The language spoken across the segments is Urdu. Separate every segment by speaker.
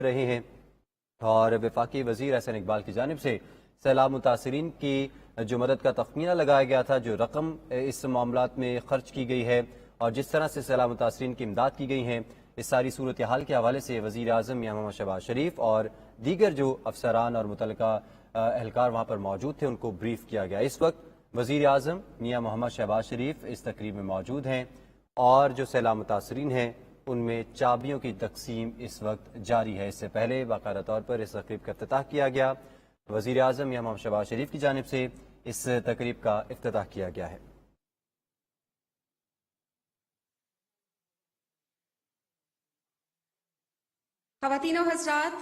Speaker 1: رہے ہیں اور وفاقی وزیر احسن اقبال کی جانب سے سیلاب متاثرین کی جو مدد کا تخمینہ لگایا گیا تھا، جو رقم اس معاملات میں خرچ کی گئی ہے اور جس طرح سے سیلاب متاثرین کی امداد کی گئی ہیں، اس ساری صورتحال کے حوالے سے وزیر اعظم میاں محمد شہباز شریف اور دیگر جو افسران اور متعلقہ اہلکار وہاں پر موجود تھے ان کو بریف کیا گیا۔ اس وقت وزیر اعظم میاں محمد شہباز شریف اس تقریب میں موجود ہیں اور جو سیلاب متاثرین ہیں ان میں چابیوں کی تقسیم اس وقت جاری ہے۔ اس سے پہلے باقاعدہ طور پر اس تقریب کا افتتاح کیا گیا، وزیر اعظم میاں محمد شہباز شریف کی جانب سے اس تقریب کا افتتاح کیا گیا ہے۔
Speaker 2: خواتین و حضرات،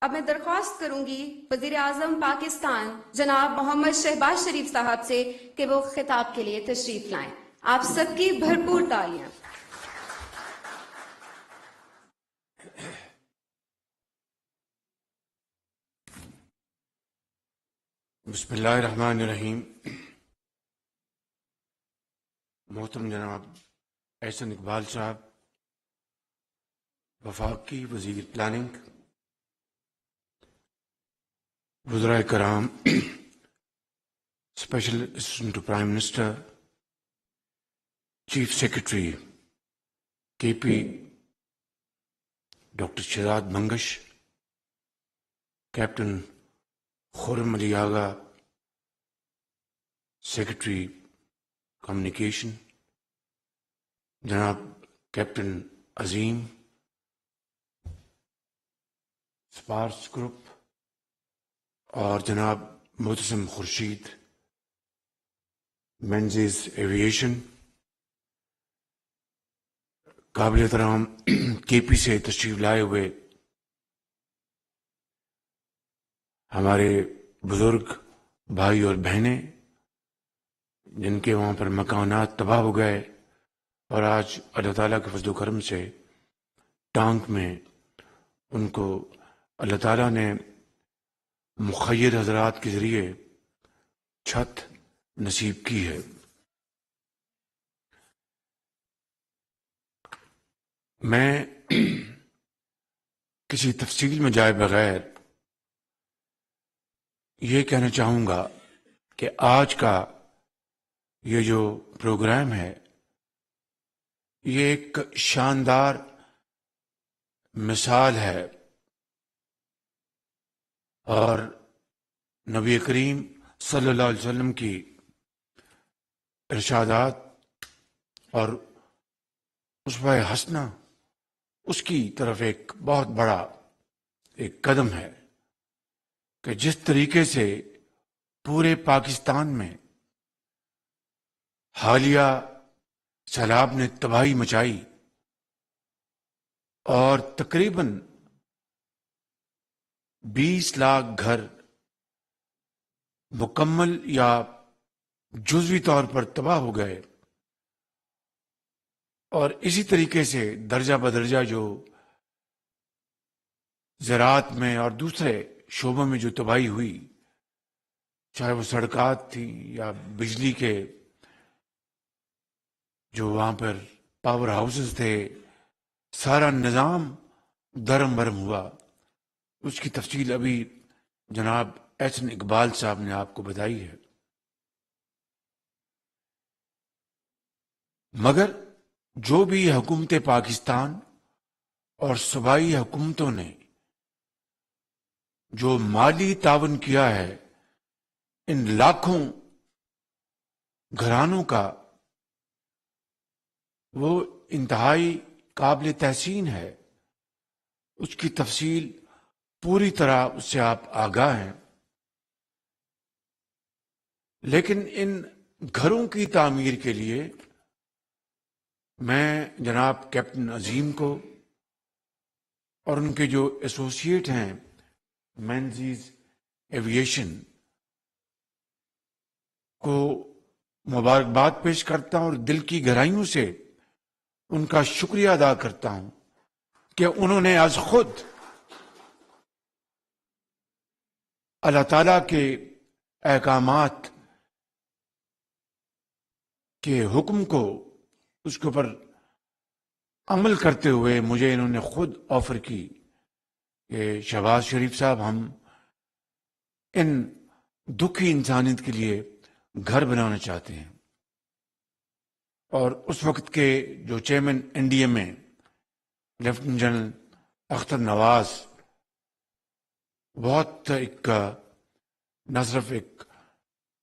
Speaker 2: اب میں درخواست کروں گی وزیر اعظم پاکستان جناب محمد شہباز شریف صاحب سے کہ وہ خطاب کے لیے تشریف لائیں۔ آپ سب کی بھرپور تالیاں۔
Speaker 3: بسم اللہ الرحمن الرحیم۔ محترم جناب احسن اقبال صاحب، وفاقی وزیر پلاننگ، وزراء کرام، special assistant to prime minister, chief secretary K P doctor Shahzad Bangash, captain Khurram Ali Agha, secretary communication, جناب کیپٹن عظیم، سپارس گروپ، اور جناب معتصم خورشید، مینزیز ایویشن، قابل احترام کے پی سے تشریف لائے ہوئے ہمارے بزرگ بھائی اور بہنیں جن کے وہاں پر مکانات تباہ ہو گئے اور آج اللہ تعالیٰ کے فضل و کرم سے ٹانک میں ان کو اللہ تعالیٰ نے مخیر حضرات کے ذریعے چھت نصیب کی ہے۔ میں کسی تفصیل میں جائے بغیر یہ کہنا چاہوں گا کہ آج کا یہ جو پروگرام ہے یہ ایک شاندار مثال ہے اور نبی کریم صلی اللہ علیہ وسلم کی ارشادات اور اسوہ حسنہ اس کی طرف ایک بہت بڑا ایک قدم ہے کہ جس طریقے سے پورے پاکستان میں حالیہ سیلاب نے تباہی مچائی اور تقریباً 20 لاکھ گھر مکمل یا جزوی طور پر تباہ ہو گئے، اور اسی طریقے سے درجہ بدرجہ جو زراعت میں اور دوسرے شعبوں میں جو تباہی ہوئی، چاہے وہ سڑکات تھی یا بجلی کے جو وہاں پر پاور ہاؤسز تھے، سارا نظام درم برم ہوا۔ اس کی تفصیل ابھی جناب احسن اقبال صاحب نے آپ کو بتائی ہے۔ مگر جو بھی حکومت پاکستان اور صوبائی حکومتوں نے جو مالی تعاون کیا ہے ان لاکھوں گھرانوں کا، وہ انتہائی قابل تحسین ہے۔ اس کی تفصیل پوری طرح اس سے آپ آگاہ ہیں، لیکن ان گھروں کی تعمیر کے لیے میں جناب کیپٹن عظیم کو اور ان کے جو ایسوسیٹ ہیں مینزیز ایویشن کو مبارکباد پیش کرتا ہوں اور دل کی گہرائیوں سے ان کا شکریہ ادا کرتا ہوں کہ انہوں نے آج خود اللہ تعالیٰ کے احکامات کے حکم کو اس کے اوپر عمل کرتے ہوئے مجھے انہوں نے خود آفر کی کہ شہباز شریف صاحب ہم ان دکھی انسانیت کے لیے گھر بنانا چاہتے ہیں. اور اس وقت کے جو چیئرمین این ڈی اے میں لیفٹیننٹ جنرل اختر نواز بہت نہ صرف ایک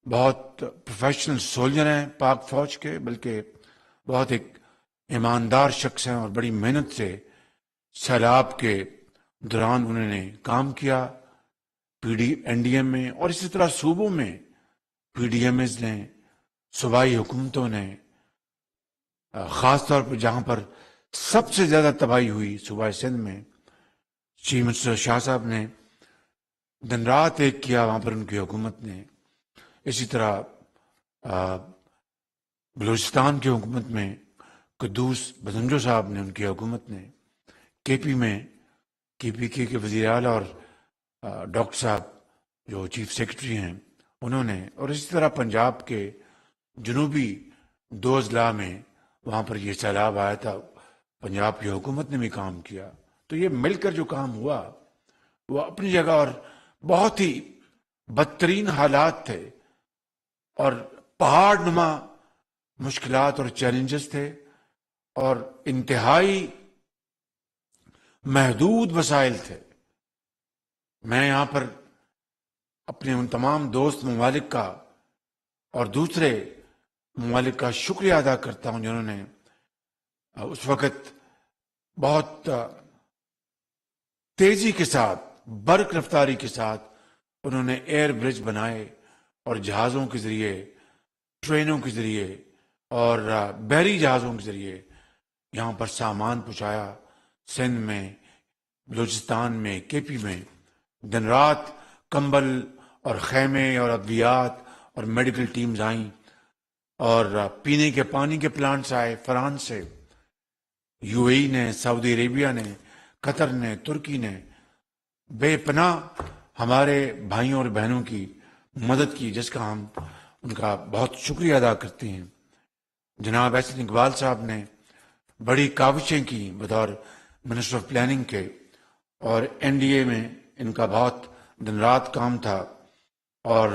Speaker 3: بہت پروفیشنل سولجر ہیں پاک فوج کے، بلکہ بہت ایک ایماندار شخص ہیں، اور بڑی محنت سے سیلاب کے دوران انہوں نے کام کیا این ڈی ایم میں، اور اسی طرح صوبوں میں پی ڈی ایم ایز نے، صوبائی حکومتوں نے، خاص طور پر جہاں پر سب سے زیادہ تباہی ہوئی صوبہ سندھ میں، چیف منسٹر شاہ صاحب نے دن رات ایک کیا وہاں پر ان کی حکومت نے. اسی طرح بلوچستان کی حکومت میں قدوس بزنجو صاحب نے، ان کی حکومت نے، کے پی میں کے پی کے وزیر اعلیٰ اور ڈاکٹر صاحب جو چیف سیکرٹری ہیں انہوں نے، اور اسی طرح پنجاب کے جنوبی 2 اضلاع میں وہاں پر یہ سیلاب آیا تھا، پنجاب کی حکومت نے بھی کام کیا. تو یہ مل کر جو کام ہوا وہ اپنی جگہ، اور بہت ہی بدترین حالات تھے اور پہاڑ نما مشکلات اور چیلنجز تھے، اور انتہائی محدود وسائل تھے. میں یہاں پر اپنے ان تمام دوست ممالک کا اور دوسرے ممالک کا شکریہ ادا کرتا ہوں جنہوں نے اس وقت بہت تیزی کے ساتھ، برق رفتاری کے ساتھ انہوں نے ایئر برج بنائے، اور جہازوں کے ذریعے، ٹرینوں کے ذریعے اور بحری جہازوں کے ذریعے یہاں پر سامان پہنچایا. سندھ میں، بلوچستان میں، کے پی میں دن رات کمبل اور خیمے اور ادویات اور میڈیکل ٹیمز آئیں، اور پینے کے پانی کے پلانٹس آئے فرانس سے، یو اے ای نے، سعودی عربیہ نے، قطر نے، ترکی نے بے پناہ ہمارے بھائیوں اور بہنوں کی مدد کی، جس کا ہم ان کا بہت شکریہ ادا کرتے ہیں. جناب احسن اقبال صاحب نے بڑی کاوشیں کی بطور منسٹر آف پلاننگ کے، اور این ڈی اے میں ان کا بہت دن رات کام تھا، اور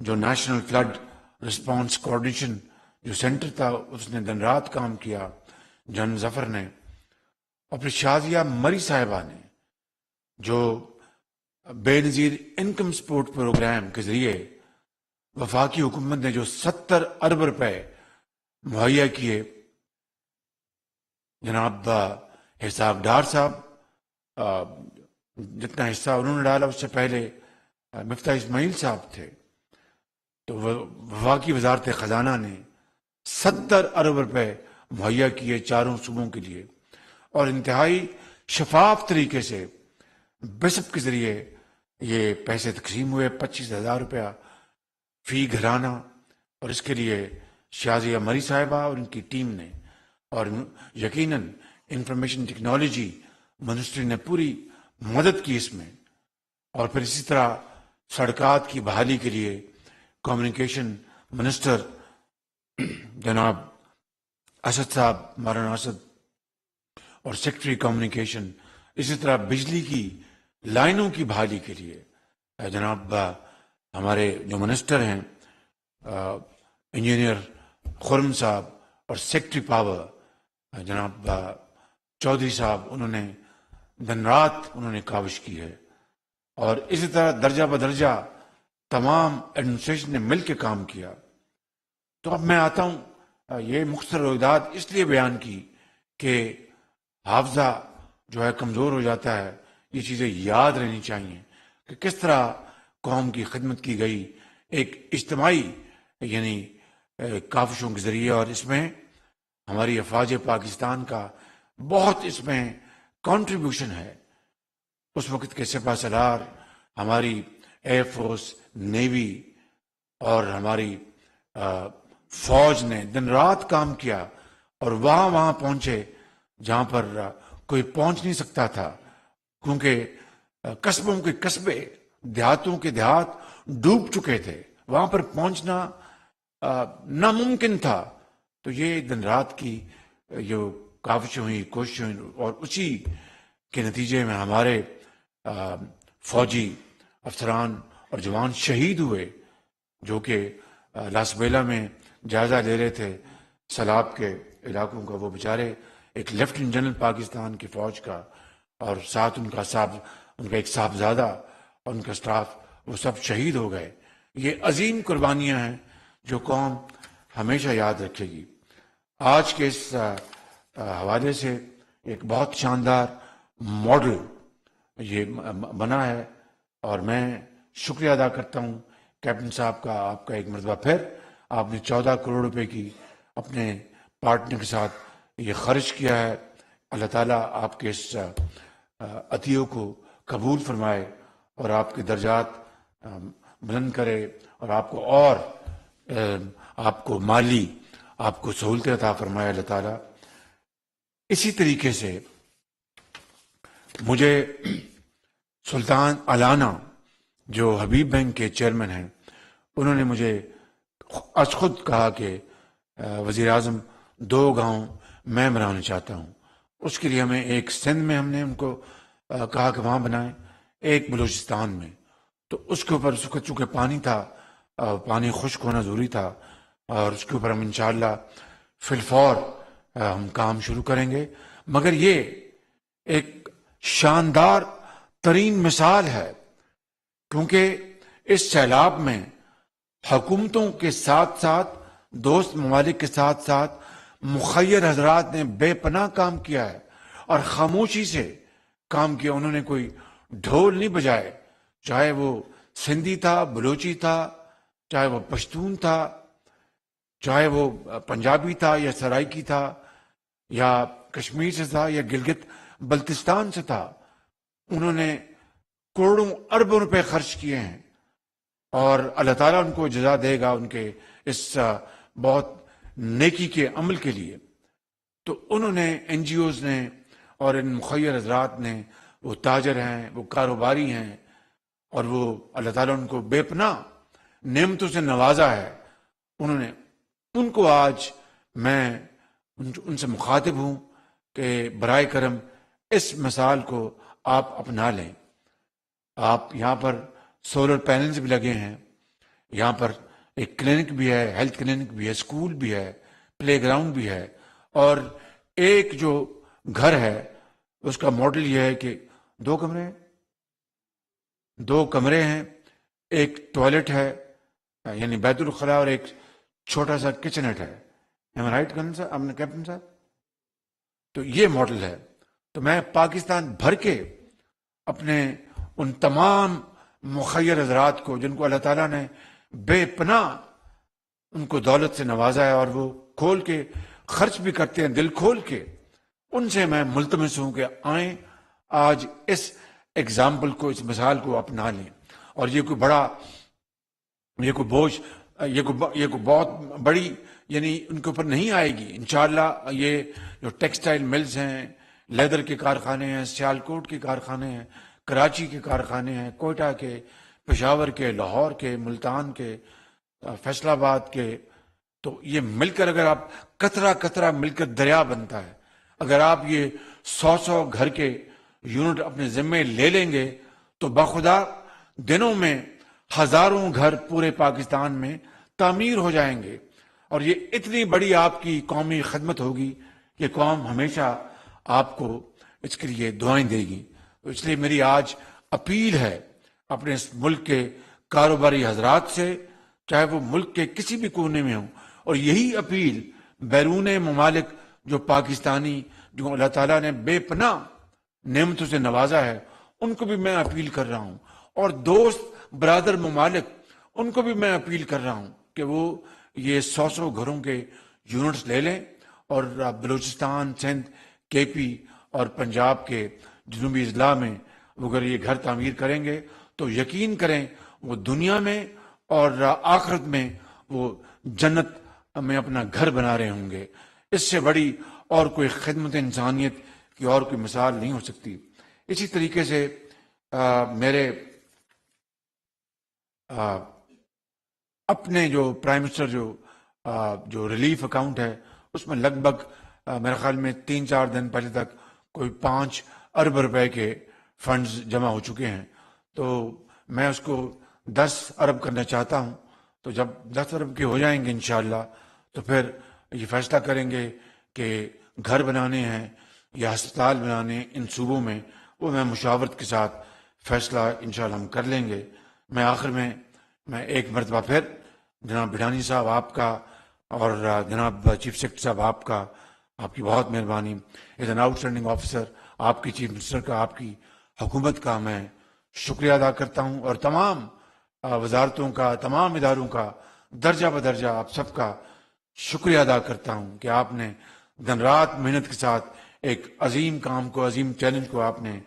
Speaker 3: جو نیشنل فلڈ رسپانس کوآرڈینیشن جو سینٹر تھا اس نے دن رات کام کیا، جنرل ظفر نے، اور پھر شازیہ مری صاحبہ نے جو بے نظیر انکم سپورٹ پروگرام کے ذریعے وفاقی حکومت نے جو 70 ارب روپے مہیا کیے. جناب حساب ڈار صاحب جتنا حصہ انہوں نے ڈالا اس سے پہلے مفتاح اسماعیل صاحب تھے، تو وفاقی وزارت خزانہ نے 70 ارب روپے مہیا کیے چاروں صوبوں کے لیے، اور انتہائی شفاف طریقے سے بسپ کے ذریعے یہ پیسے تقسیم ہوئے، 25,000 روپیہ فی گھرانہ. اور اس کے لیے شازیہ مری صاحبہ اور ان کی ٹیم نے، اور یقیناً انفارمیشن ٹیکنالوجی منسٹری نے پوری مدد کی اس میں. اور پھر اسی طرح سڑکات کی بحالی کے لیے کمیونیکیشن منسٹر جناب اسد صاحب، مولانا اسد، اور سیکرٹری کمیونیکیشن، اسی طرح بجلی کی لائنوں کی بحالی کے لیے جناب ہمارے جو منسٹر ہیں انجینئر خرم صاحب، اور سیکرٹری پاور جناب چودھری صاحب، انہوں نے دن رات انہوں نے کاوش کی ہے. اور اسی طرح درجہ بدرجہ تمام ایڈمنسٹریشن نے مل کے کام کیا. تو اب میں آتا ہوں، یہ مختصر رویداد اس لیے بیان کی کہ حافظہ جو ہے کمزور ہو جاتا ہے، یہ چیزیں یاد رہنی چاہیے کہ کس طرح قوم کی خدمت کی گئی ایک اجتماعی یعنی کاوشوں کے ذریعے. اور اس میں ہماری افواج پاکستان کا بہت اس میں کنٹریبیوشن ہے. اس وقت کے سپہ سالار، ہماری ایئر فورس، نیوی اور ہماری فوج نے دن رات کام کیا، اور وہاں پہنچے جہاں پر کوئی پہنچ نہیں سکتا تھا، کیونکہ قصبوں کے قصبے، دیہاتوں کے دیہات ڈوب چکے تھے، وہاں پر پہنچنا ناممکن تھا. تو یہ دن رات کی جو کاوشیں ہوئی، کوششیں ہوئی، اور اسی کے نتیجے میں ہمارے فوجی افسران اور جوان شہید ہوئے جو کہ لاسبیلا میں جائزہ لے رہے تھے سیلاب کے علاقوں کا. وہ بیچارے ایک لیفٹیننٹ جنرل پاکستان کی فوج کا اور ساتھ ان کا ایک صاحبزادہ اور ان کا سٹاف وہ سب شہید ہو گئے. یہ عظیم قربانیاں ہیں جو قوم ہمیشہ یاد رکھے گی. آج کے اس حوالے سے ایک بہت شاندار ماڈل یہ بنا ہے اور میں شکریہ ادا کرتا ہوں کیپٹن صاحب کا. آپ کا ایک مرتبہ پھر آپ نے 14 کروڑ روپے کی اپنے پارٹنر کے ساتھ یہ خرچ کیا ہے. اللہ تعالیٰ آپ کے اس عطیوں کو قبول فرمائے اور آپ کے درجات بلند کرے اور آپ کو مالی آپ کو سہولتیں عطا فرمائے اللہ تعالیٰ. اسی طریقے سے مجھے سلطان علانہ جو حبیب بینک کے چیئرمین ہیں انہوں نے مجھے از خود کہا کہ وزیر اعظم 2 گاؤں میں بنانا چاہتا ہوں. اس کے لیے ہمیں ایک سندھ میں ہم نے ان کو کہا کہ وہاں بنائیں, ایک بلوچستان میں. تو اس کے اوپر چونکہ پانی تھا, پانی خشک ہونا ضروری تھا اور اس کے اوپر ہم انشاءاللہ فی الفور ہم کام شروع کریں گے. مگر یہ ایک شاندار ترین مثال ہے کیونکہ اس سیلاب میں حکومتوں کے ساتھ ساتھ دوست ممالک کے ساتھ ساتھ مخیر حضرات نے بے پناہ کام کیا ہے اور خاموشی سے کام کیا. انہوں نے کوئی ڈھول نہیں بجائے, چاہے وہ سندھی تھا, بلوچی تھا, چاہے وہ پشتون تھا, چاہے وہ پنجابی تھا یا سرائکی تھا یا کشمیر سے تھا یا گلگت بلتستان سے تھا. انہوں نے کروڑوں اربوں روپے خرچ کیے ہیں اور اللہ تعالیٰ ان کو جزا دے گا ان کے اس بہت نیکی کے عمل کے لیے. تو انہوں نے این جی اوز نے اور ان مخیر حضرات نے, وہ تاجر ہیں, وہ کاروباری ہیں اور وہ اللہ تعالیٰ ان کو بے پناہ نعمتوں سے نوازا ہے. انہوں نے ان کو آج میں ان سے مخاطب ہوں کہ برائے کرم اس مثال کو آپ اپنا لیں. آپ یہاں پر سولر پینلز بھی لگے ہیں, یہاں پر ایک کلینک بھی ہے, ہیلتھ کلینک بھی ہے, اسکول بھی ہے, پلے گراؤنڈ بھی ہے اور ایک جو گھر ہے اس کا ماڈل یہ ہے کہ 2 کمرے ہیں, ایک ٹوائلٹ ہے یعنی بیت الخلاء اور ایک چھوٹا سا کچنٹ ہے. رائٹ کیپٹن صاحب؟ تو یہ ماڈل ہے. تو میں پاکستان بھر کے اپنے ان تمام مخیر حضرات کو جن کو اللہ تعالیٰ نے بے پناہ ان کو دولت سے نوازا ہے اور وہ کھول کے خرچ بھی کرتے ہیں دل کھول کے, ان سے میں ملتمس ہوں کہ آئیں آج اس ایگزامپل کو, اس مثال کو اپنا لیں. اور یہ کوئی بوجھ, یہ کوئی بہت بڑی یعنی ان کے اوپر نہیں آئے گی انشاءاللہ. یہ جو ٹیکسٹائل ملز ہیں, لیدر کے کارخانے ہیں, سیالکوٹ کے کارخانے ہیں, کراچی کے کارخانے ہیں, کوئٹہ کے, پشاور کے, لاہور کے, ملتان کے, فیصل آباد کے, تو یہ مل کر اگر آپ قطرہ مل کر دریا بنتا ہے. اگر آپ یہ 100 گھر کے یونٹ اپنے ذمے لے لیں گے تو بخدا دنوں میں ہزاروں گھر پورے پاکستان میں تعمیر ہو جائیں گے. اور یہ اتنی بڑی آپ کی قومی خدمت ہوگی کہ قوم ہمیشہ آپ کو اس کے لیے دعائیں دے گی. اس لیے میری آج اپیل ہے اپنے اس ملک کے کاروباری حضرات سے, چاہے وہ ملک کے کسی بھی کونے میں ہوں, اور یہی اپیل بیرون ممالک جو پاکستانی جو اللہ تعالیٰ نے بے پناہ نعمتوں سے نوازا ہے ان کو بھی میں اپیل کر رہا ہوں, اور دوست برادر ممالک ان کو بھی میں اپیل کر رہا ہوں کہ وہ یہ 100 گھروں کے یونٹس لے لیں اور بلوچستان, سندھ, کے پی اور پنجاب کے جنوبی اضلاع میں اگر یہ گھر تعمیر کریں گے تو یقین کریں وہ دنیا میں اور آخرت میں وہ جنت میں اپنا گھر بنا رہے ہوں گے. اس سے بڑی اور کوئی خدمت انسانیت کی اور کوئی مثال نہیں ہو سکتی. اسی طریقے سے میرے اپنے جو پرائم منسٹر جو ریلیف اکاؤنٹ ہے اس میں لگ بھگ میرے خیال میں 3-4 دن پہلے تک کوئی 5 ارب روپے کے فنڈز جمع ہو چکے ہیں، تو میں اس کو 10 ارب کرنا چاہتا ہوں. تو جب 10 ارب کے ہو جائیں گے انشاءاللہ تو پھر یہ فیصلہ کریں گے کہ گھر بنانے ہیں یا ہسپتال بنانے ہیں ان صوبوں میں، وہ میں مشاورت کے ساتھ فیصلہ انشاءاللہ ہم کر لیں گے. میں آخر میں ایک مرتبہ پھر جناب بڈھانی صاحب آپ کا اور جناب چیف سیکرٹری صاحب آپ کی بہت مہربانی، as an out standing officer آپ کی چیف منسٹر کا، آپ کی حکومت کا میں شکریہ ادا کرتا ہوں، اور تمام وزارتوں کا، تمام اداروں کا درجہ بدرجہ آپ سب کا شکریہ ادا کرتا ہوں کہ آپ نے دن رات محنت کے ساتھ ایک عظیم کام کو، عظیم چیلنج کو آپ نے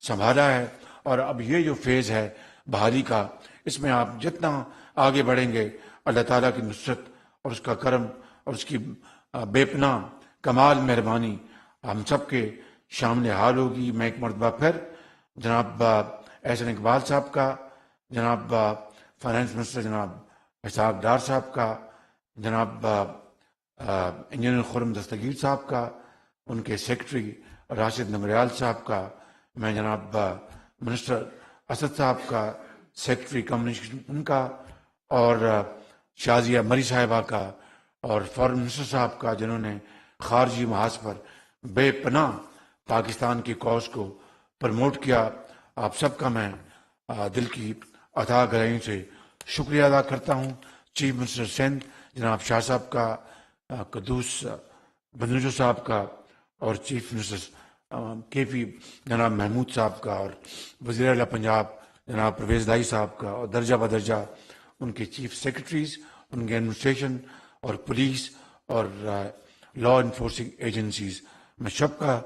Speaker 3: سنبھالا ہے. اور اب یہ جو فیز ہے بحالی کا، اس میں آپ جتنا آگے بڑھیں گے اللہ تعالیٰ کی نصرت اور اس کا کرم اور اس کی بے پناہ کمال مہربانی ہم سب کے شامل حال ہوگی. میں ایک مرتبہ پھر جناب احسن اقبال صاحب کا، جناب فائنانس منسٹر جناب اسحاق ڈار صاحب کا، جناب انجینئر خرم دستگیر صاحب کا، ان کے سیکرٹری راشد نگریال صاحب کا، میں جناب منسٹر اسد صاحب کا، سیکرٹری کمیونیکیشن ان کا، اور شازیہ مری صاحبہ کا، اور فارن منسٹر صاحب کا، جنہوں نے خارجی محاذ پر بے پناہ پاکستان کی کاز کو پروموٹ کیا. آپ سب کا میں دل کی عطا گہرائیوں سے شکریہ ادا کرتا ہوں. چیف منسٹر سندھ جناب شاہ صاحب کا، قدوس بندوجو صاحب کا، اور چیف منسٹر کے پی جناب محمود صاحب کا، اور وزیر اعلیٰ پنجاب جناب پرویز لائی صاحب کا، اور درجہ بدرجہ ان کے چیف سیکرٹریز، ان کے ایڈمنسٹریشن اور پولیس اور لا انفورسنگ ایجنسیز، میں سب کا